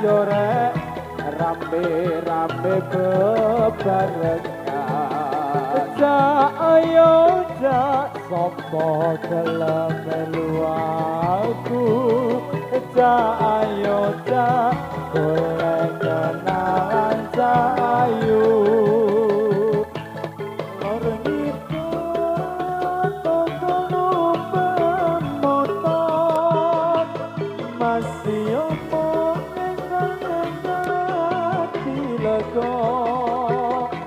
ayo rek rame-rame bebarengan jak ayo jak sapa gelem melu aku jak ayo jak golek kenalan jak ayo lor niku toko motor masih omong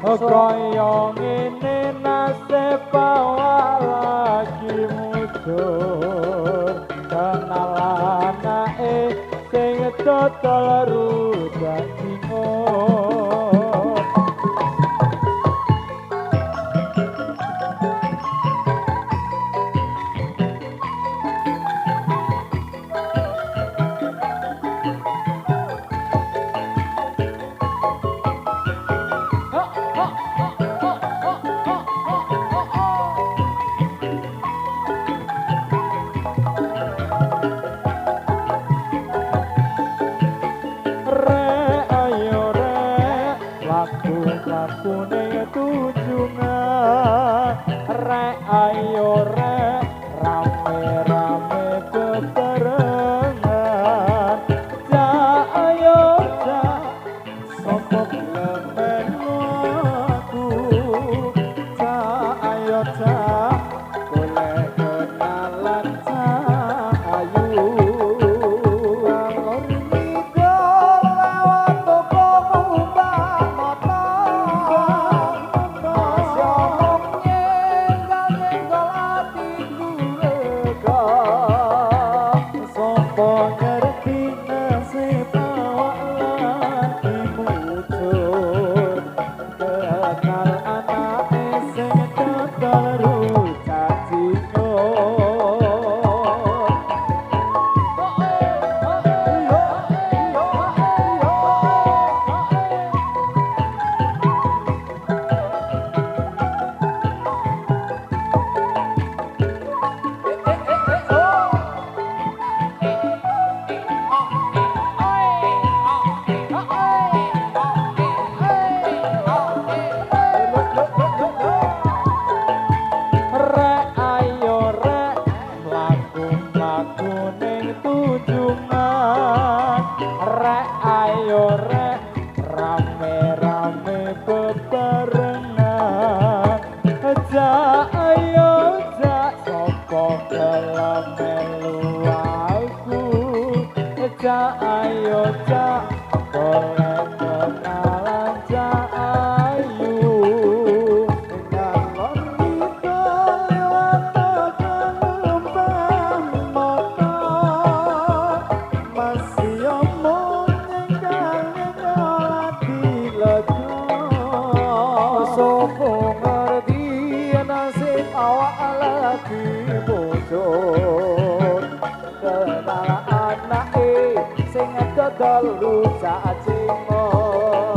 kaya ngene nasib awak lagi mudur kenal anake sing dodol rujak cingur lakune tujungan rek ayo rek rame-rame bebarengan jak ayo jak sapa gelem melu aku jak ayo jak golek kenalan jak ayu lor niku lewat toko mbak jak ayo jak golek kenalan jak ayu ngalor kita lewat gelombang motor masih omong nyengkang ati lega sapa ngerti nasib awak lagi muncul kenal anake sing dodol rujak cingur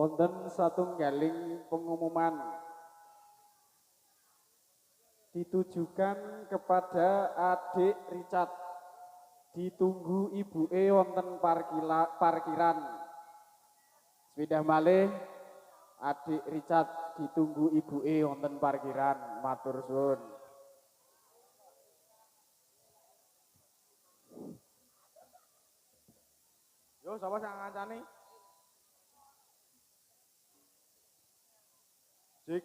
wonten satunggaling pengumuman ditujukan kepada adik Richard ditunggu ibuke wonten parkiran sepeda malih adik Richard ditunggu ibuke wonten parkiran matur suwun yo sapa sing ngancani Cik.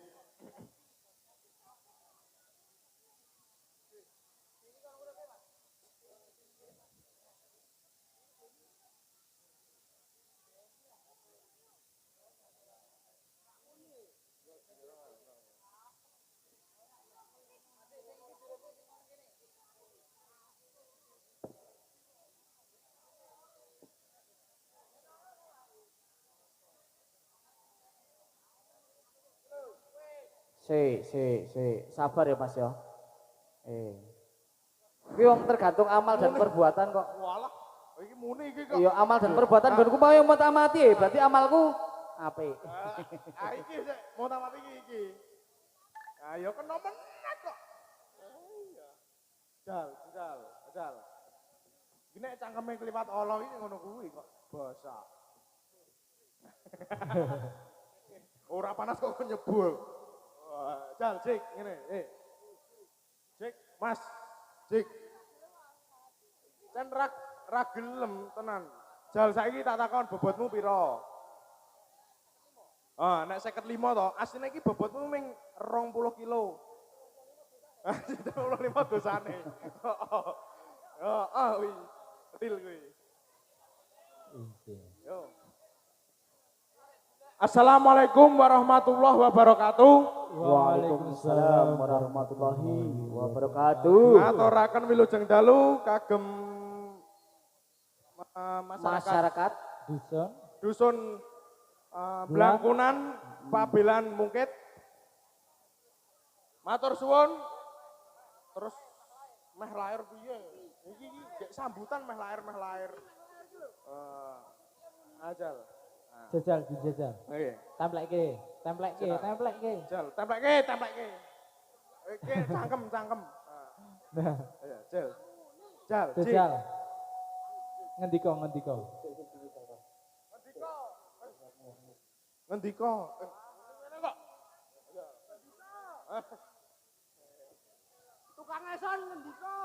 Sabar ya Mas ya. Kuwi wong tergantung amal dan perbuatan kok. Walah, iki muni iki kok. Iya, amal dan perbuatan nggonku mau yang mati berarti amalku apik. Iki sik, mau tamat iki. Ayo kena meneh kok. Jal. Iki nek cangkeme kliwat Allah iki ngono kuwi kok basa. Ora panas kok nyebul. Jal, Cik, ngene. Cik, Mas. Cik. Kan ra gelem tenan. Jal saiki tak takon bobotmu pira? Nek 55 to, asline iki bobotmu ming 20 kilo. 25 dosane. Wi. Betul kuwi. Yo. Assalamualaikum warahmatullahi wabarakatuh. Waalaikumsalam warahmatullahi wabarakatuh. Ngaturaken wilujeng dalu kagem masyarakat dusun Blangkunan Pabelan Mungkit. Matur suwun. Terus meh lair piye? Iki gek sambutan meh lair. Ajal. Jajal dijajal. Nggih. Templekke. Jal, templekke. Iki cangkem. Nah, Ayo, Jal. jajal. Ngendika. Ngendika. Ngene kok. Tukang eson ngendika.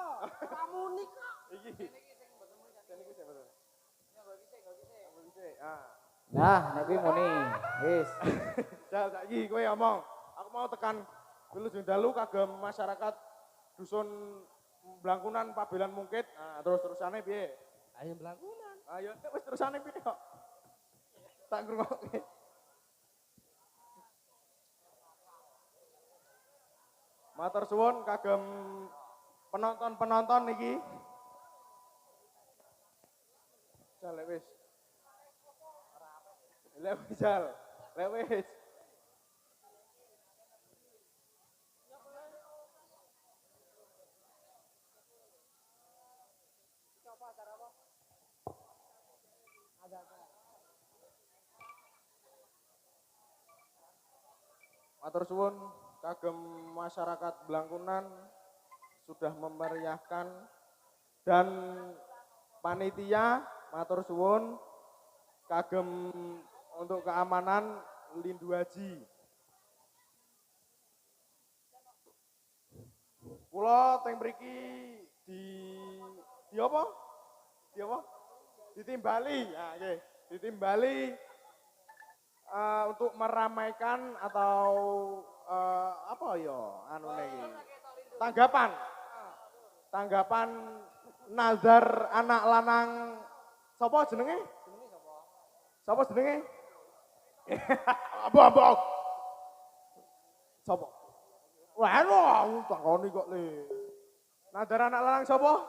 Pamuni kok. Iki. Nah, nek kuwi muni. Wis. Jal saiki kowe omong. Aku mau tekan wilujeng dalu kagem masyarakat dusun Blangkunan Pabelan Mungkit. Nah, terus-terusane piye? Ayo Blangkunan. Ayo wis terusane piye kok? Tak ngrungokke. Matur suwun kagem penonton niki. Jal wis. Lewis. Matur suwun kagem masyarakat Blangkunan sudah memeriahkan dan panitia matur suwun kagem untuk keamanan Lindu Haji. Kula teng mriki di apa? Ditimbali. Nah, nggih, ditimbali untuk meramaikan atau apa ya anune iki? Tanggapan nazar anak lanang sapa jenenge? Sapa jenenge? Apa? Sapa? Wah, takoni kok le. Nazar anak lanang sapa?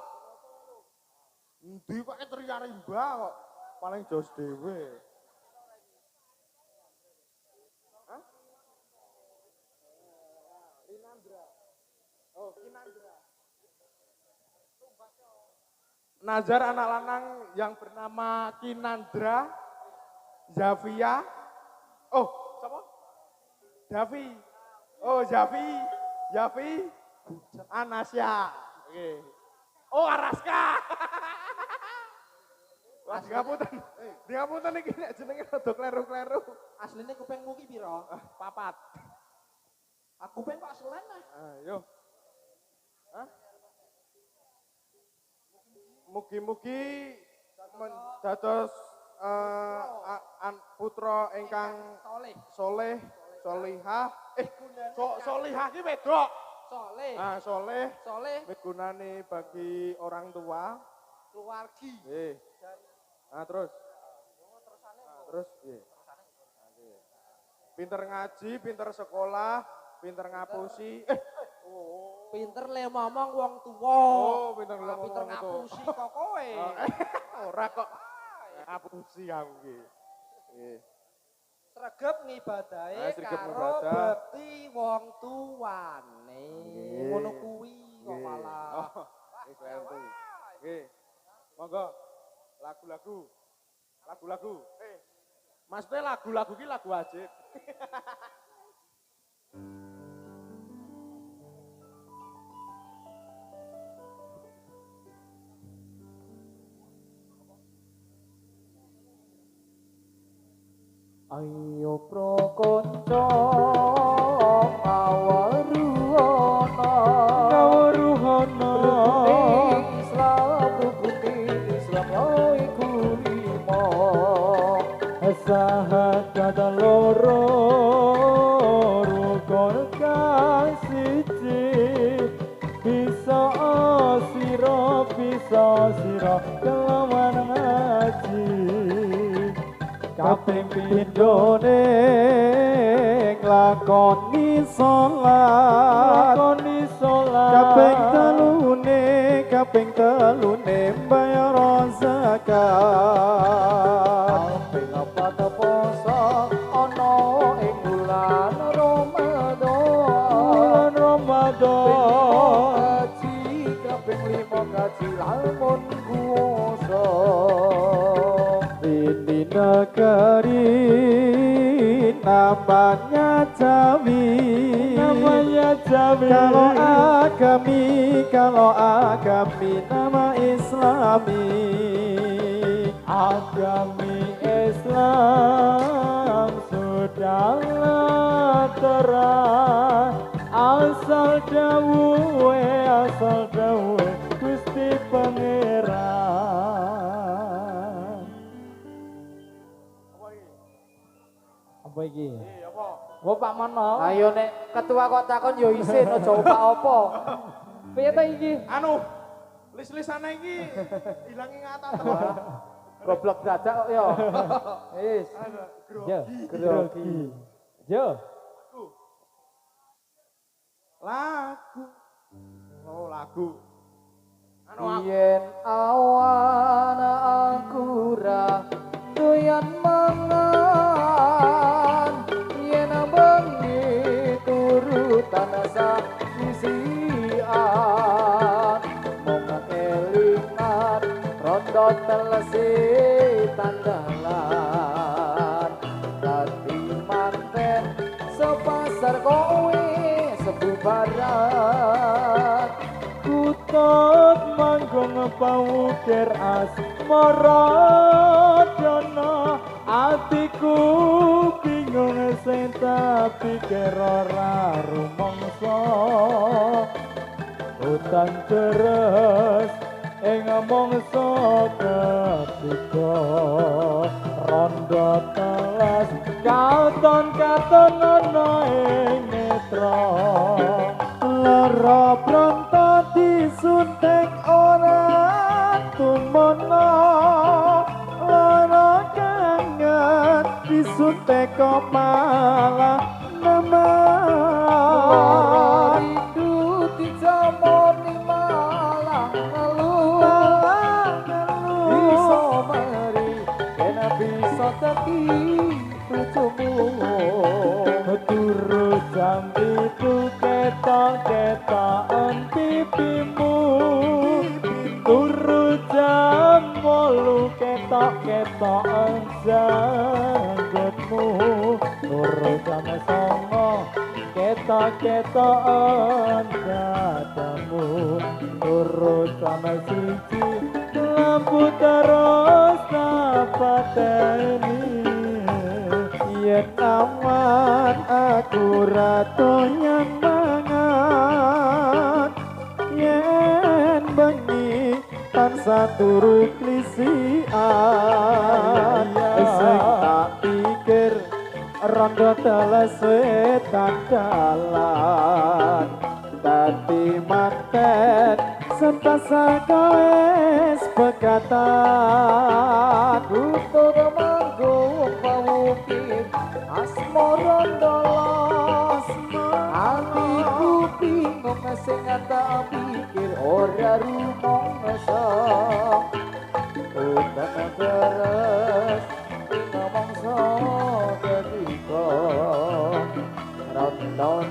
Endi kok Triarimba kok paling jos dhewe. Nazar anak lanang yang bernama Kinandra Zavia. Oh, siapa? Davi. Oh, Javi. Anasya. Oke. Oh, Araska. Wah, ngapunten iki nek jenenge rada kleru-kleru. Asline kupingmu ki pira? 4. Aku kuping kok aslen ah. Ayo. Hah? Mugi-mugi dados putra ingkang soleh, solihah. Solihah ki wedok. Soleh. Soleh. Migunani bagi orang tua, Keluargi. Nggih. Terus. Terus piye? Pinter ngaji, pinter sekolah, pinter ngapusi. Pinter le ngomong wong tuwa. Pinter le ngomong pinter ngapusi kok kowe. Ora kok ngapusi aku iki. Nggih. Sregep ngibadahe Sregep karo ngibadah. bekti wong tuwane. Ngono kuwi kok malah. Nggih. Monggo lagu-lagu. Lagu-lagu. Maksudnya lagu-lagu ki lagu wajib. Ayo prokonco ngawaruhana Islam yo iku limo Sahadat loro rukun kang siji bisa sira kelawan ngaji kaping pindhone nglakoni salat kaping telune bayar zakat kaping papat poso ana ing bulan Ramadan kaping limo kaji lamun puasa ini negeri namanya Jawi kalau agami nama Islami agami Islam sudahlah terang asal dawuhe Gusti Pangeran. Apa iki? Apa? Wo Pak Mono. ayo nek ketua kok takon yo isin aja opak apa Piye ta iki? Anu, lis-lisane iki ilang ingatan to. goblok dadak kok yo wis Yo, grogi. Yo. Lagu. Oh, lagu. Anu aku. yen awan aku ra doyan mangan yen bengi turutan sisian mong kelingan rondo telesi tandalan dadi manten sepasar kowe sebubaran Kutut manggung pawukir asmara dana atiku bingung sing tak pikir ora rumangsa hutan deres ing mangsa ketiga rondo telas katon ana ing netra lara pronto disuntik ora tumono lara kangen disuntik kok malah nemen rindu dijamoni malah ngeluh iso meri yen bisa dadi bojomu turu jam itu ketok-ketokan pipimu turu jam 8 ketok-ketokan janggutmu turu jam 9 ketok-ketokan dadamu turu jam 1 lampu terus napateni yen awan aku ratonya mangan yen bengi tansah turu klisian sing tak pikir rondo teles wetan dalan dadi manten sepasang kawes pegatan Tutut manggung pawukir asmara ndolos atiku bingung sing tak pikir ora rumangsa udan deres ing mangsa dadi non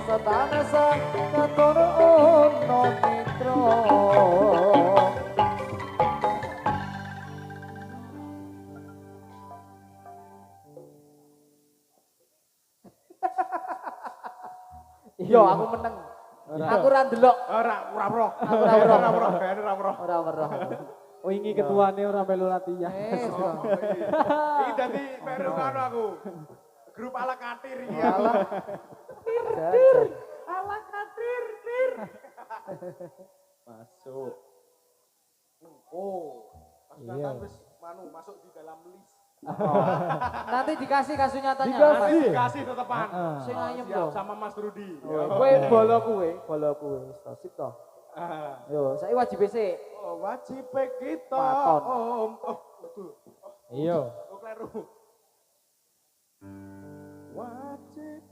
satana sa ngatur ono mitra. Yo aku meneng. Aku ora ndelok. Ora roh. Aku ora roh. Ora roh, ben ora roh. Ora weruh. Wingi ketuane ora melu latihan. Iki dadi peru karo aku. Grup ala katir iki. Alah. Ala katir, tir. Masuk. Oh, Iya. wis masuk di dalam list. Nanti dikasih kasus nyatanya. Dikasih. Dikasih tetepan. Sing ayem Siap to. sama Mas Rudi. Kowe bola kuwe, wis to sip to. Ah. Yo, saiki wajib sik. Oh, wajib kita. Paton. Betul. Iya. Oh, kleru. Wajib.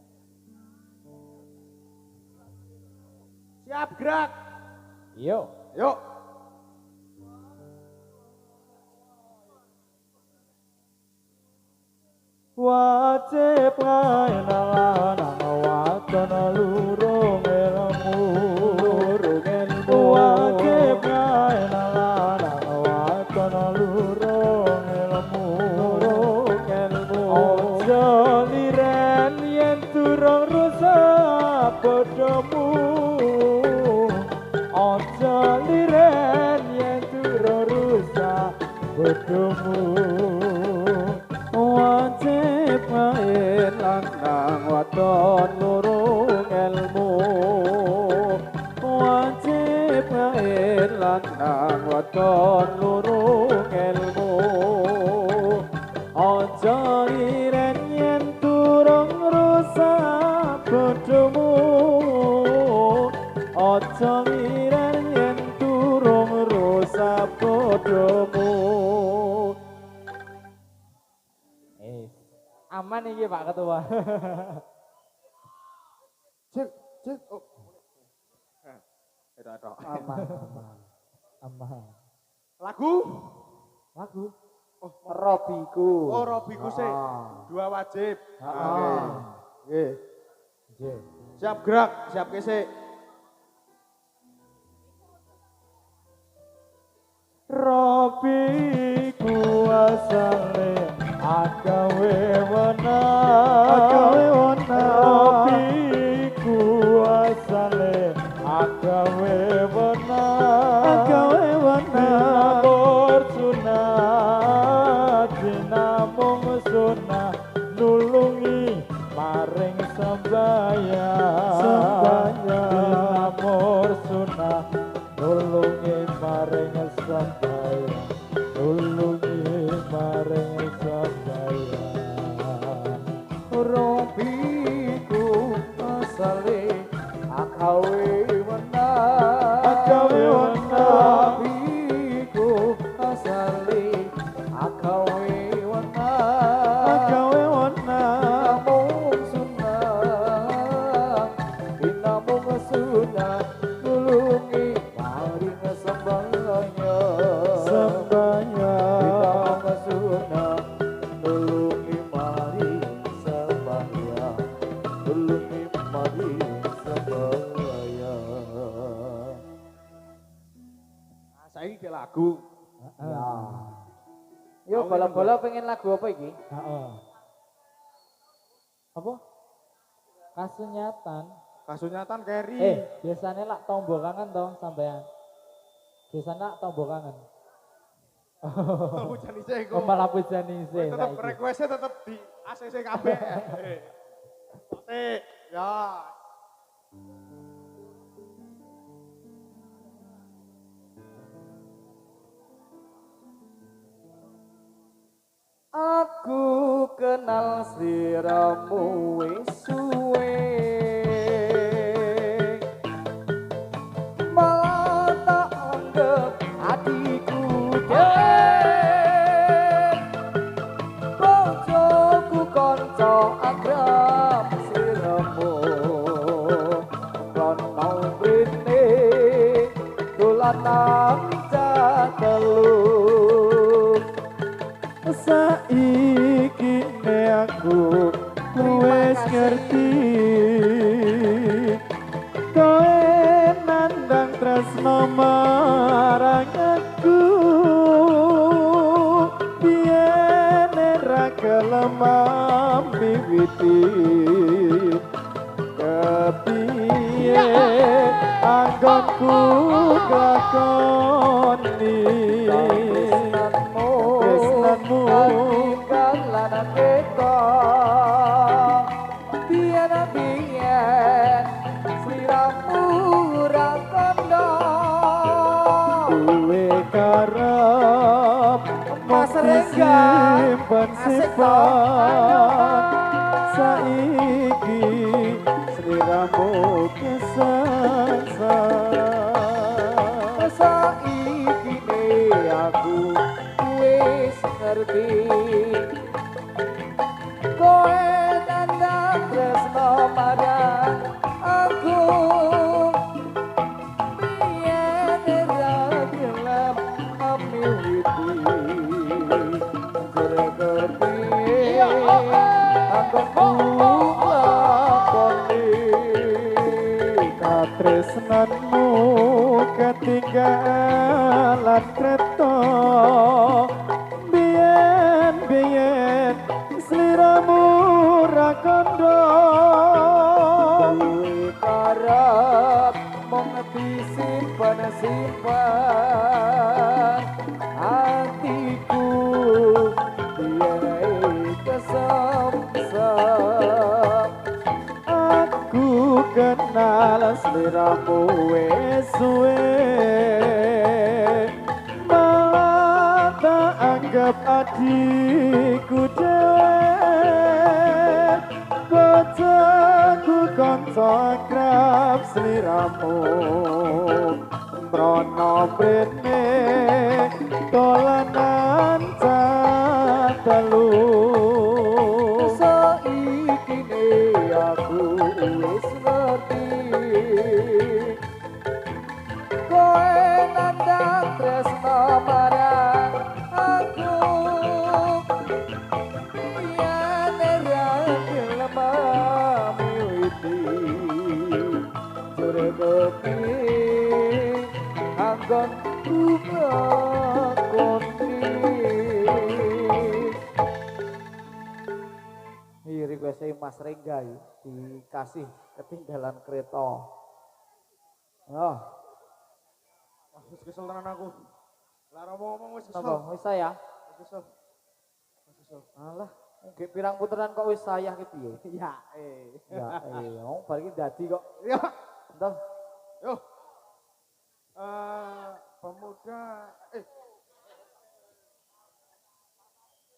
Siap gerak. Iya. Yuk. Wajib ngaenalan waton lurung ilmu. Wajib ngaenalan waton lurung ilmu. Ojo liren yen durung rusak bodomu. Ojo liren yen durung rusak bodomu. Wajib main lanang wadon lurung ilmu. Wajib main lanang wadon lurung ilmu. Aja iren yen durung rusak bodomu. Aja iren yen durung rusak bodomu. Aman iki Pak Ketua. Cek. Oh. Ora tok. Aman. Lagu? Oh, Robiku. Oh, Robiku sih. Dua wajib. Oke. Nggih. Siap gerak, siap kesik. Robiku asale agawe wana. Robiku asale agawe wana. Dinamur sunah, dinamung sunah nulungi maring sembahyang. Dinamur sunah nulungi maring sembahyang. Nulungi maring sembahyang. Robiku asale agawe wana. Robiku asale agawe wana. Dinamung sunah, dinamung sunah nulungi maring sembahyang. Dinamung sunah nulungi maring sembahyang. Nulungi maring sembahyang. Nah, saiki ke lagu. Ya. Yo bola-bola pengen lagu apa iki? Heeh. Apa? Kasunyatan. Kasunyatan Keri. Biasanya lak tombo kangen toh sampean. Biasanya lak tombo kangen. Hujan isih kok. Malah pujan isih. Tetep request-nya tetep di ACC kabeh. Ya. Aku kenal sliramu wis suwe. Malah tak anggap adikku dhewe. Bojoku kanca akrab sliramu. Rono mrene dolanan telu. Saiki ne aku wis ngerti tresno marang aku biyen ra gelem miwiti kepiye anggonku glakoni tresnanmu tinggal lan kita biyen sliramu ora kandha duwe karep Mas Rengga simpen saiki sliramu kesasar saiki aku wis ngerti kowe nandang tresno marang aku biyen ra gelem miwiti gregepi anggonku lakoni katresnanmu ketinggalan kreta biyen sliramu ra kandha duwe karep mung disimpen hatiku biyen kesemsem aku kenal sliramu wis suwe malah tak anggap adikku dhewe bojoku kanca akrab sliramu mrono brene dolanan cadalu saiki aku wis ngerti kowe nandang tresno marang aku biyen ra gelem miwiti gregepi anggonku lakoni iki request Mas Rengga dikasih ketinggalan kereta. Oh, Wis kesel tenan aku. Lara ngomong wis kesel. napa wis saya? Wis kesel. Wis kesel. Alah, nggih pirang puteran kok wis saya ki piye? Ya, Ya, wong bar iki dadi kok. Ya. Entah. Yo. Pemuda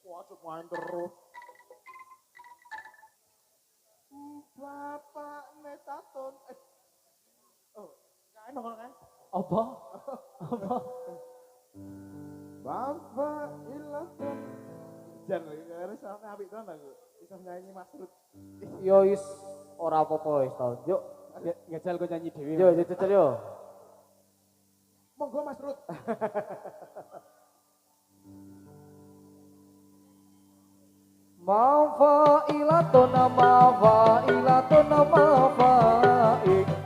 Waduh main terus. Bapak Metaton. Oh, kae nongol kan? Apa? Apa? Bapak Ilaton. Jan harus sampe apik tenan aku. Bisa nyanyi Mas Rut. Yo wis ora apa-apa wis to. Yuk, Ngejal kok nyanyi dhewe. yo jajal yo. Monggo Mas Rut. Mafailatun mafaik.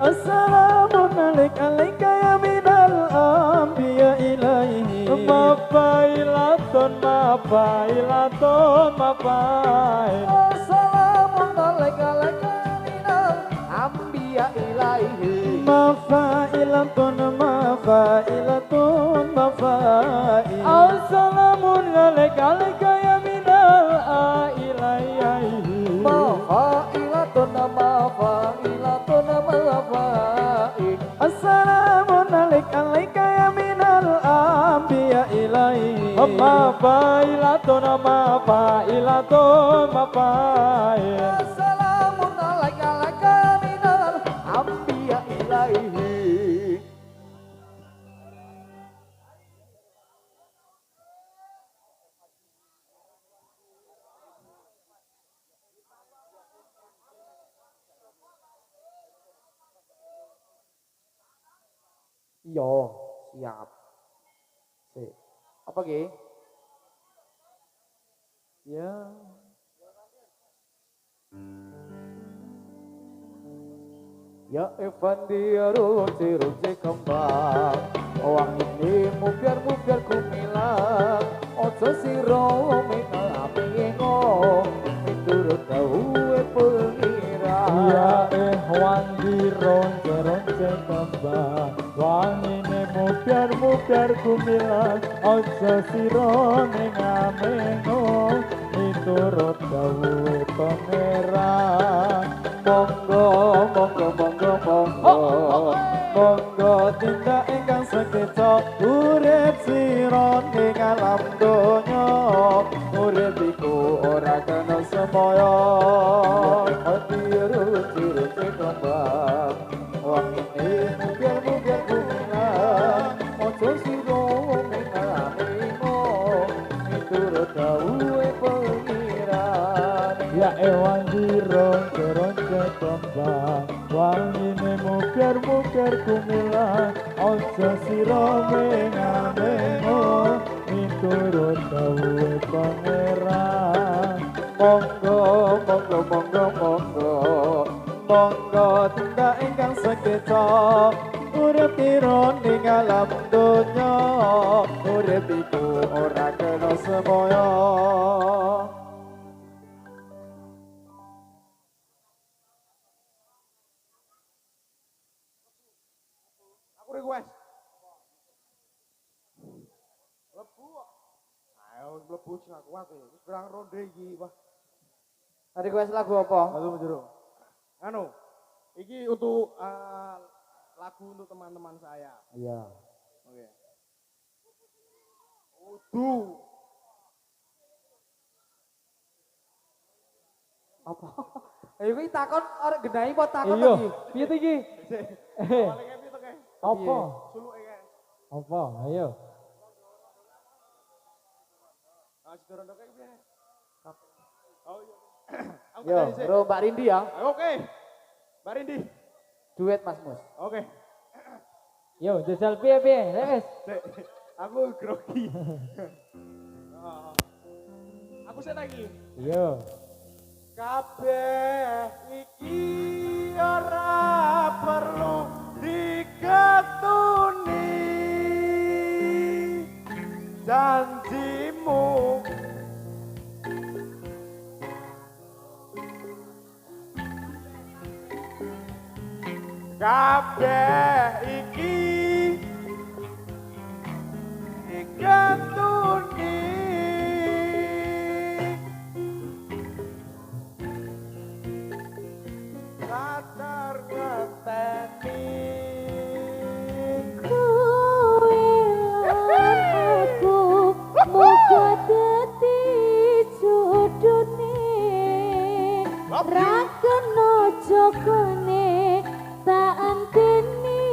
Assalamualaikum ya minal anbiya ilaihi mafailatun Assalamun alaika minal anbiya ilaihi mafailatun Assalamun alaika ya minal ilaihi Mafailatun mafaik. Assalamun alaika ya minal anbiya ilaihi mafailatun Assalamun alaika minal anbiya ilaihi. Yo, siap. Sik. Apa ki? Ya. Ya Evan dia runci kembang wangi mubiar kumilang ojo siro mengamingo miturut dawe pengira Ya wangi ronce kembang wangine mubiar kumilang ojo sira ngamengo miturut dawuhe pangeran monggo tindak ingkang sekeca urip sira ning alam donya urip iku ora kena semaya runci kembang wangi mubiar kumilang ojo siro mengamingo miturut dawe pengira Ya wangi ronce kembang wangine mubiar kumilang ojo sira mengameno miturut dawuhe pangeran monggo tindak ingkang sekeca urip tiro ning alam donya urip iku ora kena semaya. Aku request. Lebu kok. Ayo lebu sing aku wae. Wis berang ronde iki, Pak. request lagu apa? Lagu jero. Anu, iki untuk lagu untuk teman-teman saya. Iya. Oke. Udu. Apa? Ayo kuwi takon arek genahi apa takon Iya, iki? piye to iki? Paling epi to kae. Apa? Suluke kae. Apa? Ayo. Ah, sedorono kae piye? Oh iya. Aku Yo, tadi sih. bro Mbak Rindi ya. Oke. Mbak Rindi. Duet Mas Mus. Oke. Yo, jajal piye? Wes. Sik, aku grogi. Oh. Aku sik lagi. Yo. Kabeh iki ora perlu diketuni janjimu kabeh iki diketuni sadar ngeteni aku muga dadi jodone ra kena jogone tak anteni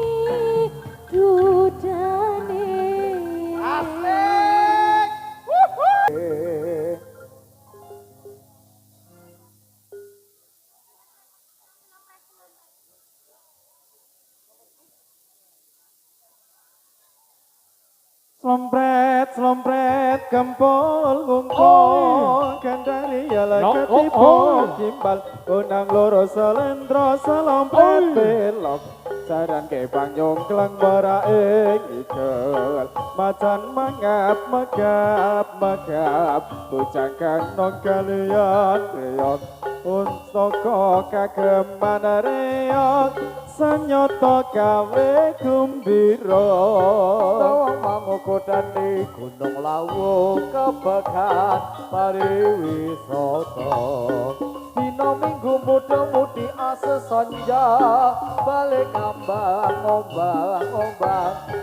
dudane asik Slompret kempol ngungkong kandari ala ketipu gimbal unang loro selendro selompret belok saran ke pangyong kelang baraing ikel macan mangap megap bujangan nong kalian reok unsoko kageman reok sanyoto kawe gumbiro Tawang mangukodani gunung lawu kebekan pariwisata dina minggu muda-mudi ase sonja balik ombang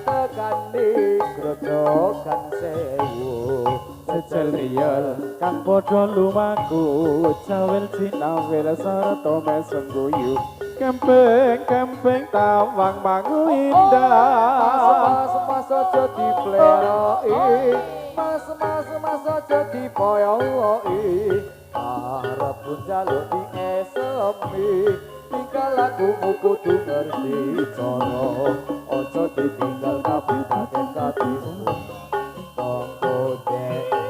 tekani grojogan sewu Sejel riyel kang padha lumaku cawil cinawil sarta mesem guyu kempeng tawang mangu indah Mas aja dipleroi Mas aja dipoyoi arep njaluk diesemi tingkah lakumu kudu ngerti cara aja ditinggal kabupaten katimu monggo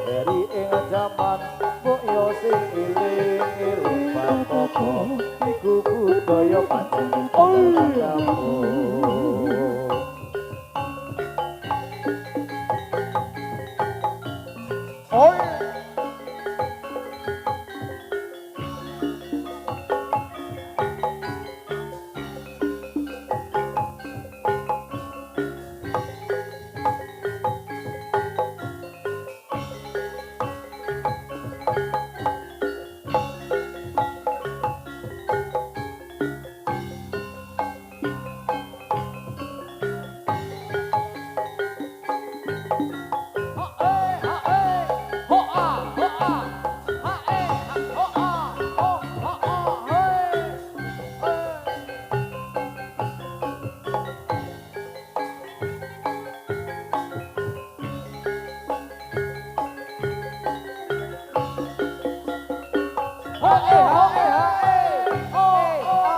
dari ing jaman mbok yo sing iling-iling bapa iku budaya pancen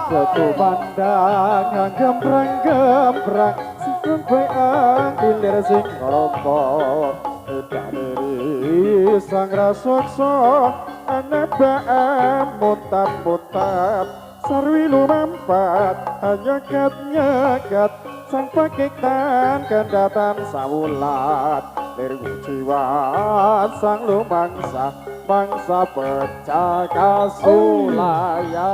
Satu pandang yang gembrang-gembrang Sing kowe anggilir sing ngerompok Edak diri sang raksasa Anak baam muntap-muntap Sarwi lumampat nyegat-nyegat Sang pakitan kendatan sawulat Lirgu jiwa sang lumangsa Bangsa pecah kasulaya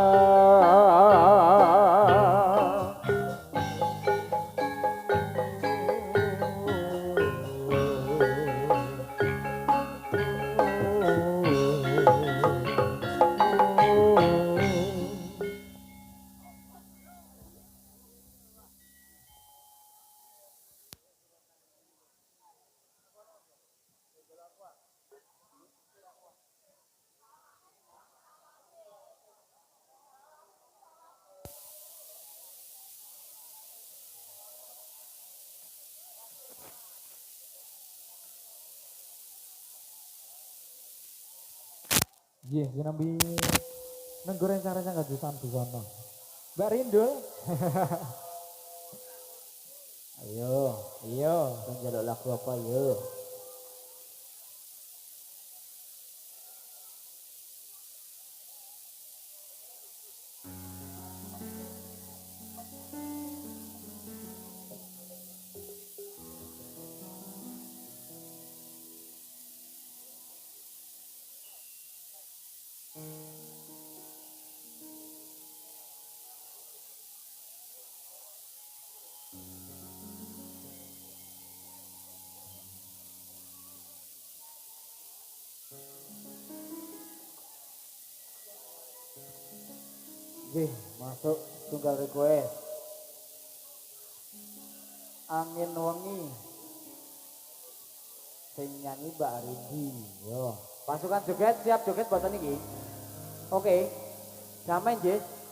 Iya, jenambi nenggoreng caranya nggak bisa sana. Mbak Rindul. Ayo, kan jaluk lagu apa yuk. Oke, masuk tunggal request. Angin wengi. Sing nyanyi Mbak Rindi. Yo, pasukan joget siap joget buatan iki. Oke. Samain, Jis.